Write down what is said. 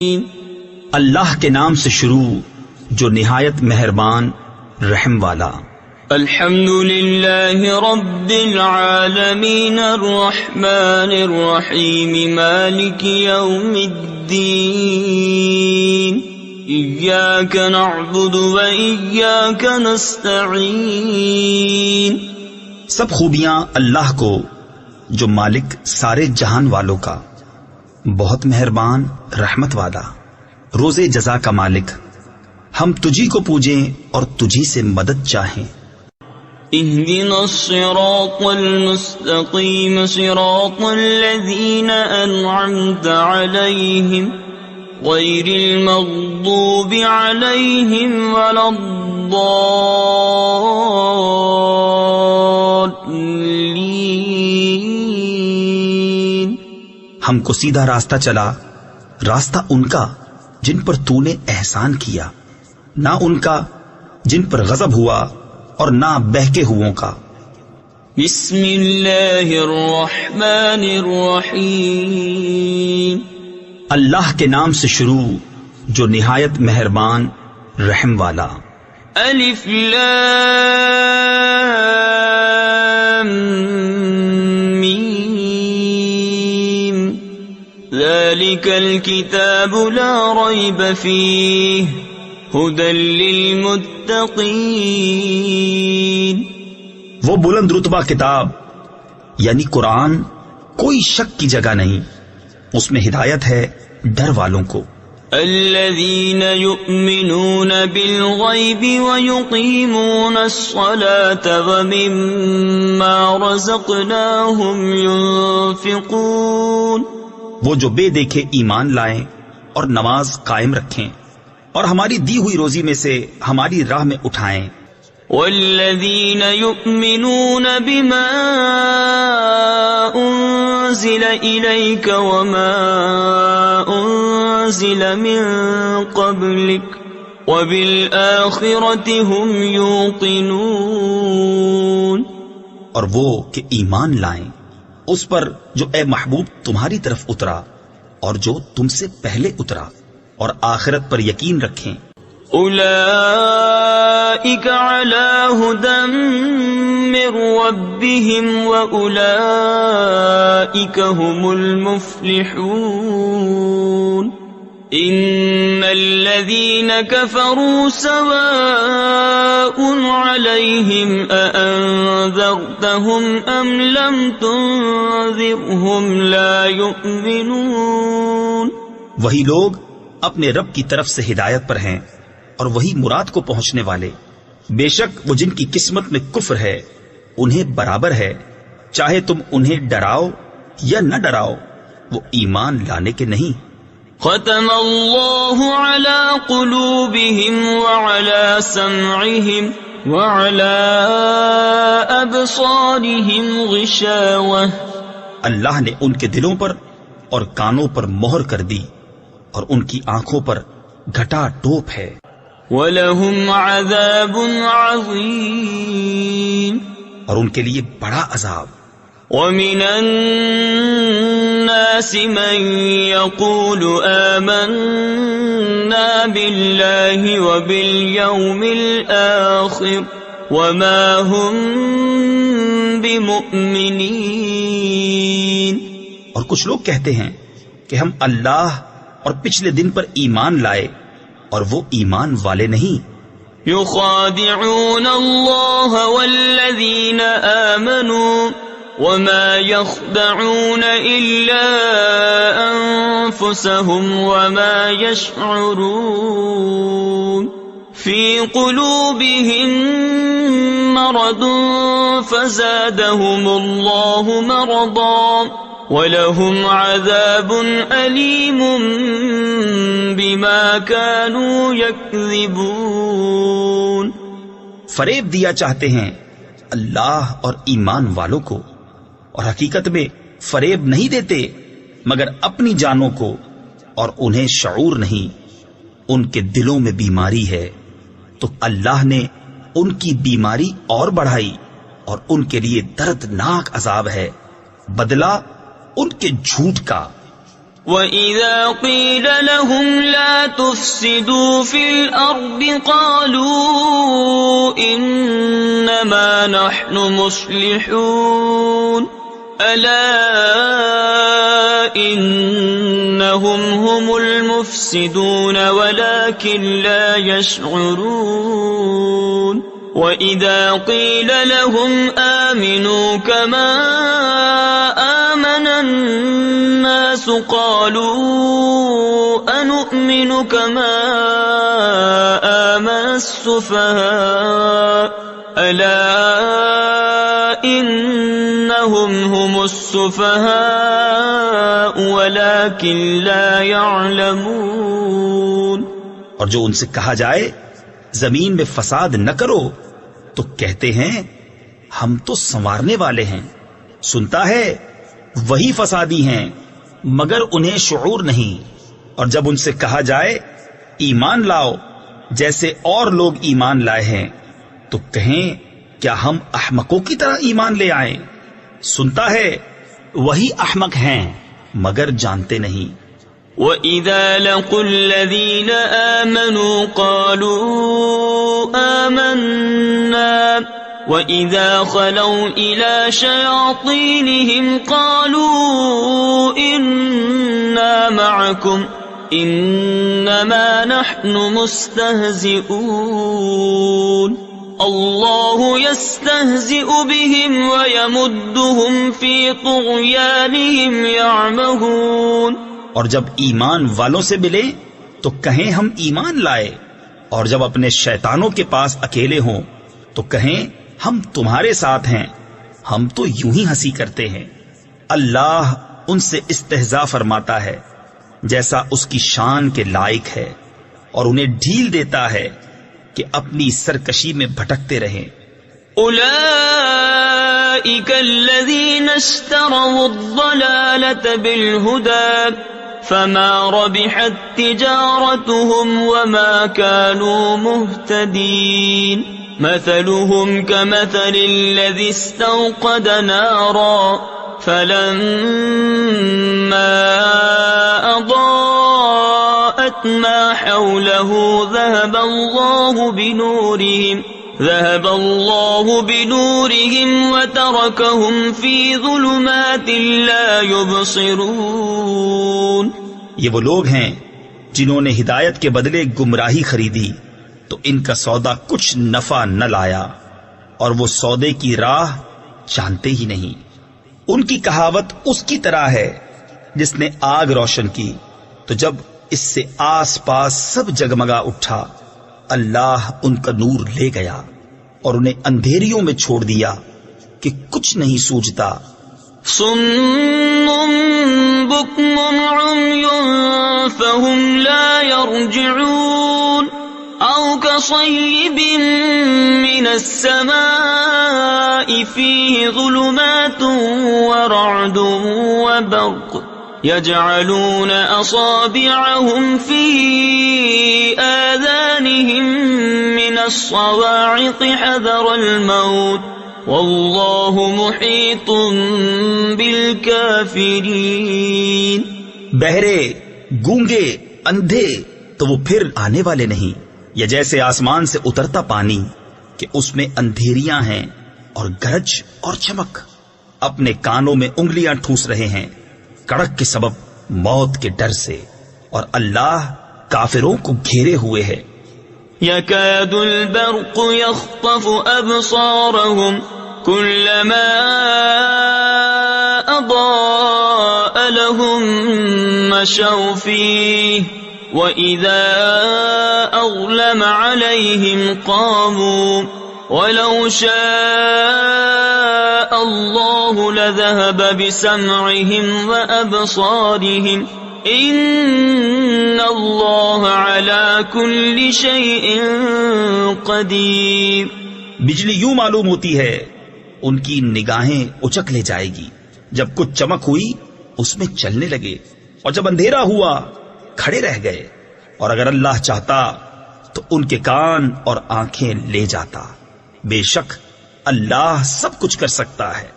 اللہ کے نام سے شروع جو نہایت مہربان رحم والا۔ الحمد للہ رب العالمین الرحمن الرحیم مالک یوم الدین ایاک نعبد و ایاک نستعین۔ سب خوبیاں اللہ کو جو مالک سارے جہان والوں کا، بہت مہربان رحمت والا، روز جزا کا مالک، ہم تجھی کو پوجیں اور تجھی سے مدد چاہیں۔ اهدنا الصراط المستقيم صراط الذين أنعمت عليهم غير المغضوب عليهم ولا الضالين۔ ہم کو سیدھا راستہ چلا، راستہ ان کا جن پر تو نے احسان کیا، نہ ان کا جن پر غضب ہوا اور نہ بہکے ہووں کا۔ بسم اللہ الرحمن الرحیم۔ اللہ کے نام سے شروع جو نہایت مہربان رحم والا۔ الف لام میم ذالک الکتاب لا ریب فیہ ہدی للمتقین۔ وہ بلند رتبہ کتاب یعنی قرآن کوئی شک کی جگہ نہیں، اس میں ہدایت ہے ڈر والوں کو۔ الذین یؤمنون بالغیب ویقیمون الصلاة ومما رزقناہم ینفقون۔ وہ جو بے دیکھے ایمان لائیں اور نماز قائم رکھیں اور ہماری دی ہوئی روزی میں سے ہماری راہ میں اٹھائیں۔ والذین یؤمنون بما انزل الیک وما انزل من قبلک وبالآخرۃ هم یوقنون۔ اور وہ کہ ایمان لائیں اس پر جو اے محبوب تمہاری طرف اترا اور جو تم سے پہلے اترا، اور آخرت پر یقین رکھیں۔ اولئک علی ھدی من ربہم واولئک هم المفلحون۔ ان الذین کفروا سواء علیہم اانذرتہم ام لم تنذرہم لا یؤمنون۔ وہی لوگ اپنے رب کی طرف سے ہدایت پر ہیں اور وہی مراد کو پہنچنے والے۔ بے شک وہ جن کی قسمت میں کفر ہے انہیں برابر ہے، چاہے تم انہیں ڈراؤ یا نہ ڈراؤ، وہ ایمان لانے کے نہیں۔ ختم اللہ علی قلوبہم وعلی سمعہم وعلی ابصارہم غشاوہ۔ اللہ نے ان کے دلوں پر اور کانوں پر مہر کر دی اور ان کی آنکھوں پر گھٹا ٹوپ ہے۔ وَلَهُمْ عَذَابٌ عَظِيمٌ۔ اور ان کے لیے بڑا عذاب۔ وَمِنَ النَّاسِ مَن يَقُولُ آمَنَّا بِاللَّهِ وَبِالْيَوْمِ الْآخِرِ وَمَا هُمْ بِمُؤْمِنِينَ۔ اور کچھ لوگ کہتے ہیں کہ ہم اللہ اور پچھلے دن پر ایمان لائے، اور وہ ایمان والے نہیں۔ یخادعون اللہ والذین آمنوا وما یخدعون الا انفسهم وما یشعرون۔ فی قلوبهم مرض فزادهم اللہ مرضا وَلَهُمْ عَذَابٌ أَلِيمٌ بِمَا كَانُوا يَكْذِبُونَ۔ فریب دیا چاہتے ہیں اللہ اور ایمان والوں کو، اور حقیقت میں فریب نہیں دیتے مگر اپنی جانوں کو، اور انہیں شعور نہیں، ان کے دلوں میں بیماری ہے، تو اللہ نے ان کی بیماری اور بڑھائی، اور ان کے لیے دردناک عذاب ہے، بدلہ ان کے جھوٹ کا۔ وَإِذَا قِيلَ لَهُمْ لَا تُفْسِدُوا فِي الْأَرْضِ قَالُوا إِنَّمَا نَحْنُ مُصْلِحُونَ أَلَا إِنَّهُمْ هُمُ الْمُفْسِدُونَ وَلَكِنْ لَا يَشْعُرُونَ وَإِذَا قِيلَ لَهُمْ آمِنُوا كَمَا آمَنَ النَّاسُ قَالُوا أَنُؤْمِنُ كَمَا آمَنَ السُّفَهَاءُ أَلَا إِنَّهُمْ هُمُ السُّفَهَاءُ وَلَكِنْ لَا يَعْلَمُونَ۔ اور جو ان سے کہا جائے زمین میں فساد نہ کرو تو کہتے ہیں ہم تو سنوارنے والے ہیں، سنتا ہے وہی فسادی ہیں مگر انہیں شعور نہیں۔ اور جب ان سے کہا جائے ایمان لاؤ جیسے اور لوگ ایمان لائے ہیں تو کہیں کیا ہم احمقوں کی طرح ایمان لے آئیں؟ سنتا ہے وہی احمق ہیں مگر جانتے نہیں۔ وَإِذَا لَقُوا الَّذِينَ آمَنُوا قَالُوا آمَنَّا وَإِذَا خَلَوْا إِلَى شَيَاطِينِهِمْ قَالُوا إِنَّا مَعَكُمْ إِنَّمَا نَحْنُ مُسْتَهْزِئُونَ اللَّهُ يَسْتَهْزِئُ بِهِمْ وَيَمُدُّهُمْ فِي طُغْيَانِهِمْ يَعْمَهُونَ۔ اور جب ایمان والوں سے ملے تو کہیں ہم ایمان لائے، اور جب اپنے شیطانوں کے پاس اکیلے ہوں تو کہیں ہم تمہارے ساتھ ہیں، ہم تو یوں ہی ہنسی کرتے ہیں۔ اللہ ان سے استہزاء فرماتا ہے جیسا اس کی شان کے لائق ہے، اور انہیں ڈھیل دیتا ہے کہ اپنی سرکشی میں بھٹکتے رہیں۔ أولئك الذين اشتروا الضلالة بالهدى فما ربحت تجارتهم وما كانوا مهتدين مثلهم كمثل الذي استوقد نارا فلما أضاءت ما حوله ذهب الله بنورهم وتركهم في ظلمات لا يبصرون۔ یہ وہ لوگ ہیں جنہوں نے ہدایت کے بدلے گمراہی خریدی تو ان کا سودا کچھ نفع نہ لایا، اور وہ سودے کی راہ جانتے ہی نہیں۔ ان کی کہاوت اس کی طرح ہے جس نے آگ روشن کی تو جب اس سے آس پاس سب جگمگا اٹھا، اللہ ان کا نور لے گیا اور انہیں اندھیریوں میں چھوڑ دیا کہ کچھ نہیں سوجھتا۔ صم بکم عمی فهم لا يرجعون او كصيب من السماء فيه ظلمات ورعد وبرق يجعلون أصابعهم في آذانهم من الصواعق حذر الموت والله محيط بالكافرين۔ بہرے، گونگے، اندھے تو وہ پھر آنے والے نہیں، یا جیسے آسمان سے اترتا پانی کہ اس میں اندھیریاں ہیں اور گرج اور چمک، اپنے کانوں میں انگلیاں ٹھوس رہے ہیں کڑک کے سبب موت کے ڈر سے، اور اللہ کافروں کو گھیرے ہوئے ہے۔ يكاد البرق يخطف أبصارهم كلما أضاء لهم مشوا فيه وإذا أظلم عليهم قاموا ولو شاء الله لذهب بسمعهم وأبصارهم إن الله على كل شيء قدير۔ بجلی یوں معلوم ہوتی ہے ان کی نگاہیں اچک لے جائے گی، جب کچھ چمک ہوئی اس میں چلنے لگے، اور جب اندھیرا ہوا کھڑے رہ گئے، اور اگر اللہ چاہتا تو ان کے کان اور آنکھیں لے جاتا، بے شک اللہ سب کچھ کر سکتا ہے۔